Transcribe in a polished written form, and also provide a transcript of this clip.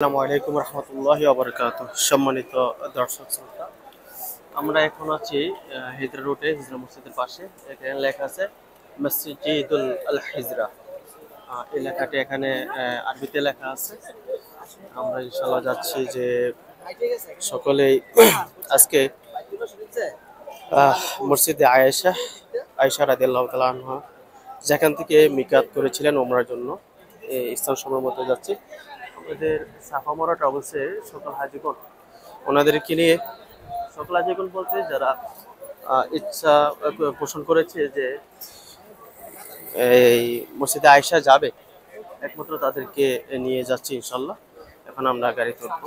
আসসালামু আলাইকুম রহমতুল্লাহি ওয়া বারাকাতুহু। সম্মানিত দর্শক শ্রোতা, আমরা এখন আছি হিজরা রোডে, হিজরা মসজিদের পাশে। এখানে লেখা আছে মসজিদুল আল হিজরা। এই লেখাটি এখানে আরবিতে লেখা আছে। আমরা ইনশাআল্লাহ যাচ্ছি যে সকলেই আজকে মসজিদে আয়েশা রাদিয়াল্লাহু তাআলা আনহা যেখান থেকে মিকাত করেছিলেন ওমরার জন্য, এই স্থান সময় মতো যাচ্ছি। আমাদের সাফা মারাটা অবশ্যই সকল হাজিগণ ওনাদেরকে নিয়ে, সকল হাজিগণ বলতে যারা ইচ্ছা পোষণ করেছে যে এই মসজিদে আয়েশা যাবে, একমাত্র তাদেরকে নিয়ে যাচ্ছি ইনশাল্লাহ। এখন আমরা গাড়ি তুলব।